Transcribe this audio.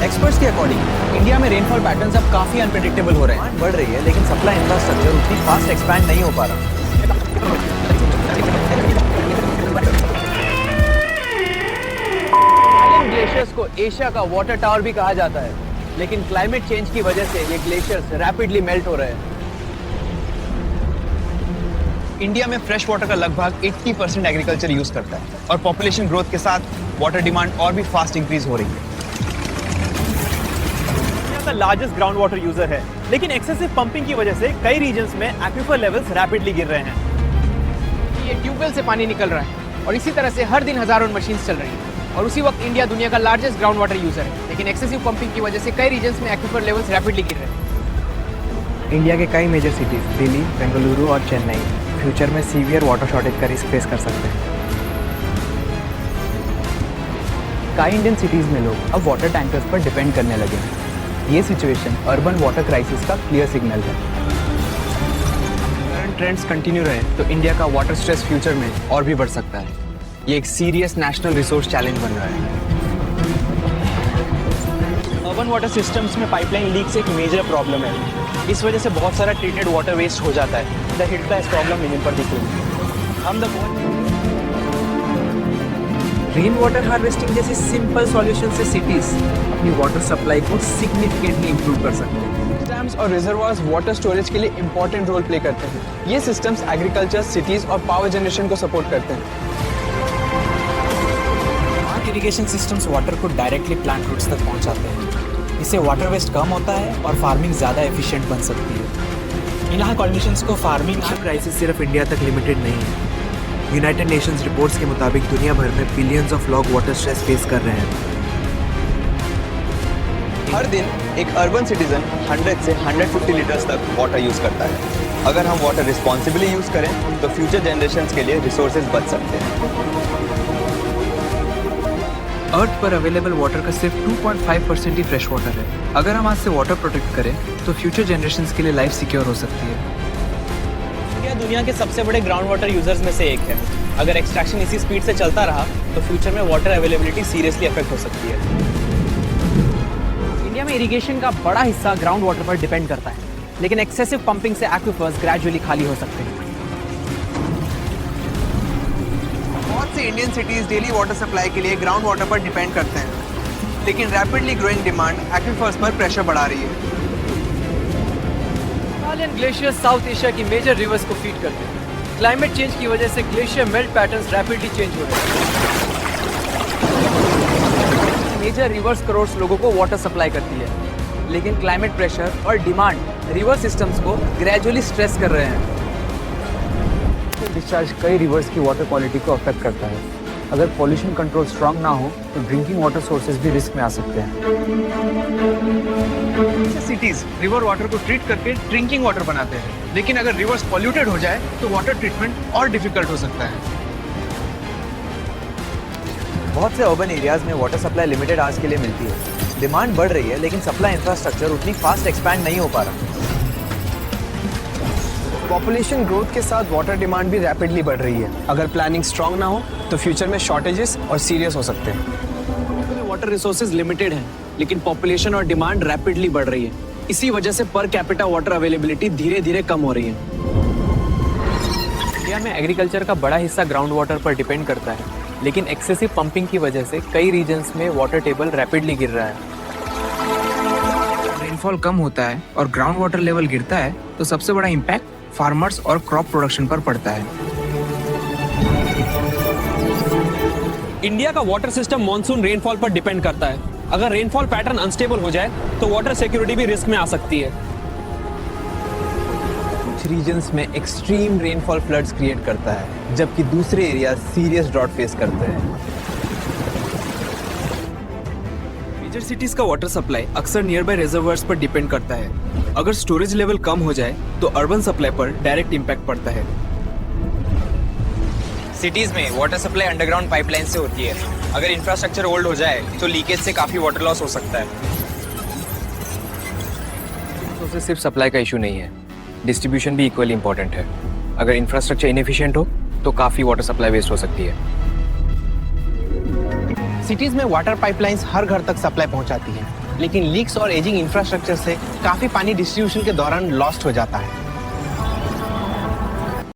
Experts के according India में rainfall patterns अब काफी अनप्रेडिक्टेबल हो रहे हैं। बढ़ रही है लेकिन सप्लाई इंफ्रास्ट्रक्चर उतनी फास्ट एक्सपैंड नहीं हो पा रहा। ग्लेशियर्स को एशिया का वाटर टावर भी कहा जाता है, लेकिन क्लाइमेट चेंज की वजह से ये ग्लेशियर्स रैपिडली मेल्ट हो रहे हैं। इंडिया में फ्रेश वाटर का लगभग 80% एग्रीकल्चर यूज करता है और पॉपुलेशन ग्रोथ के साथ वाटर डिमांड और भी फास्ट इंक्रीज हो रही है। इंडिया का लार्जेस्ट ग्राउंड वाटर यूजर है, लेकिन एक्सेसिव पंपिंग की वजह से कई रीजन्स में एक्विफर लेवल्स रैपिडली गिर रहे हैं। ये ट्यूबवेल से पानी निकल रहा है और इसी तरह से हर दिन हजारों मशीन्स चल रही हैं। और उसी वक्त इंडिया दुनिया का लार्जेस्ट ग्राउंड वाटर यूजर है, लेकिन एक्सेसिव पंपिंग की वजह से कई रीजन्स में एक्विफर लेवल्स रैपिडली गिर रहे हैं। इंडिया के कई मेजर सिटीज दिल्ली, बेंगलुरु और चेन्नई फ्यूचर में सीवियर वाटर शॉर्टेज का रिस्क फेस कर सकते हैं। कई इंडियन सिटीज में लोग अब वाटर टैंकर्स पर डिपेंड करने लगे हैं। ये सिचुएशन अर्बन वाटर क्राइसिस का क्लियर सिग्नल है। करंट ट्रेंड्स कंटिन्यू रहे तो इंडिया का वाटर स्ट्रेस फ्यूचर में और भी बढ़ सकता है। ये एक सीरियस नेशनल रिसोर्स चैलेंज बन रहा है। अर्बन वाटर सिस्टम्स में पाइपलाइन लीक्स एक मेजर प्रॉब्लम है। इस वजह से बहुत सारा ट्रीटेड वाटर वेस्ट हो जाता है। The hit the problem in particular हम रेन वाटर हार्वेस्टिंग जैसी सिंपल सॉल्यूशन से सिटीज अपनी वाटर सप्लाई को सिग्निफिकेंटली इंप्रूव कर सकते हैं। डैम्स और रिजर्वायर्स वाटर स्टोरेज के लिए इंपॉर्टेंट रोल प्ले करते हैं। ये सिस्टम्स एग्रीकल्चर, सिटीज और पावर जनरेशन को सपोर्ट करते हैं। इरिगेशन सिस्टम्स वाटर को डायरेक्टली प्लांट रूट्स तक पहुंचाते हैं। इससे वाटर वेस्ट कम होता है और फार्मिंग ज़्यादा एफिशिएंट बन सकती है। इन कंडीशंस को फार्मिंग क्राइसिस सिर्फ इंडिया तक लिमिटेड नहीं है। यूनाइटेड नेशंस रिपोर्ट्स के मुताबिक दुनिया भर में बिलियंस ऑफ लोग वाटर स्ट्रेस फेस कर रहे हैं। हर दिन एक अर्बन सिटीजन 100 से 150 लीटर्स तक वाटर यूज करता है। अगर हम वाटर रिस्पॉन्सिबली यूज करें तो फ्यूचर जनरेशंस के लिए रिसोर्सेज बच सकते हैं। अर्थ पर अवेलेबल वाटर का सिर्फ 2.5% ही फ्रेश वाटर है। अगर हम आज से वाटर प्रोटेक्ट करें तो फ्यूचर जनरेशंस के लिए लाइफ सिक्योर हो सकती है। इंडिया दुनिया के सबसे बड़े ग्राउंड वाटर यूजर्स में से एक है। अगर एक्सट्रैक्शन इसी स्पीड से चलता रहा तो फ्यूचर में वाटर अवेलेबिलिटी सीरियसली अफेक्ट हो सकती है। इंडिया में इरिगेशन का बड़ा हिस्सा ग्राउंड वाटर पर डिपेंड करता है, लेकिन एक्सेसिव पंपिंग से एक्विफर्स ग्रेजुअली खाली हो सकते हैं। बहुत से Indian cities daily water supply के लिए ग्राउंड वाटर पर डिपेंड करते हैं, लेकिन रैपिडली ग्रोइंग डिमांड एक्विफर्स पर प्रेशर बढ़ा रही है। हिमालयन ग्लेशियर्स साउथ एशिया की मेजर रिवर्स को फीड करते हैं। क्लाइमेट चेंज की वजह से glacier melt patterns rapidly change हो रहे हैं। मेजर रिवर्स करोड़ों लोगों को वाटर सप्लाई करती है, लेकिन क्लाइमेट प्रेशर और डिमांड रिवर सिस्टम्स को ग्रेजुअली स्ट्रेस कर रहे हैं। डिस्चार्ज कई रिवर्स की वाटर क्वालिटी को अफेक्ट करता है। अगर पॉल्यूशन कंट्रोल स्ट्रांग ना हो तो ड्रिंकिंग वाटर सोर्सेज भी रिस्क में आ सकते हैं। सिटीज रिवर वाटर को ट्रीट करके ड्रिंकिंग वाटर बनाते हैं, लेकिन अगर रिवर्स पॉल्यूटेड हो जाए तो वाटर ट्रीटमेंट और डिफिकल्ट हो सकता है। बहुत से अर्बन एरियाज में वाटर सप्लाई लिमिटेड आज के लिए मिलती है। डिमांड बढ़ रही है लेकिन सप्लाई इंफ्रास्ट्रक्चर उतनी फास्ट एक्सपैंड नहीं हो पा रहा। पॉपुलेशन ग्रोथ के साथ वाटर डिमांड भी रैपिडली बढ़ रही है। अगर प्लानिंग स्ट्रांग ना हो तो फ्यूचर में शॉर्टेजेस और सीरियस हो सकते हैं। वाटर रिसोर्सेज लिमिटेड हैं, लेकिन पॉपुलेशन और डिमांड रैपिडली बढ़ रही है। इसी वजह से पर कैपिटा वाटर अवेलेबिलिटी धीरे धीरे कम हो रही है। इंडिया में एग्रीकल्चर का बड़ा हिस्सा ग्राउंड वाटर पर डिपेंड करता है, लेकिन एक्सेसिव पंपिंग की वजह से कई रीजन्स में वाटर टेबल रैपिडली गिर रहा है। रेनफॉल कम होता है और ग्राउंड वाटर लेवल गिरता है तो सबसे बड़ा इम्पैक्ट फार्मर्स और क्रॉप प्रोडक्शन पर पड़ता है। इंडिया का वाटर सिस्टम मॉनसून रेनफॉल पर डिपेंड करता है। अगर रेनफॉल पैटर्न अनस्टेबल हो जाए तो वाटर सिक्योरिटी भी रिस्क में आ सकती है। कुछ रीजन्स में एक्सट्रीम रेनफॉल फ्लड्स क्रिएट करता है, जबकि दूसरे एरिया सीरियस ड्रॉट फेस करते हैं। मेजर सिटीज का वाटर सप्लाई अक्सर नियर बाय रिजर्वायर्स पर डिपेंड करता है। अगर स्टोरेज लेवल कम हो जाए तो अर्बन सप्लाई पर डायरेक्ट इम्पैक्ट पड़ता है। सिटीज में वाटर सप्लाई अंडरग्राउंड पाइपलाइन से होती है। अगर इंफ्रास्ट्रक्चर ओल्ड हो जाए तो लीकेज से काफी वाटर लॉस हो सकता है। तो सिर्फ सप्लाई का इशू नहीं है, डिस्ट्रीब्यूशन भी इक्वली इंपॉर्टेंट है। अगर इंफ्रास्ट्रक्चर इनएफिशिएंट हो तो काफी वाटर सप्लाई वेस्ट हो सकती है। सिटीज में वाटर पाइपलाइंस हर घर तक सप्लाई पहुंचाती हैं, लेकिन लीक्स और एजिंग इंफ्रास्ट्रक्चर से काफ़ी पानी डिस्ट्रीब्यूशन के दौरान लॉस्ट हो जाता है।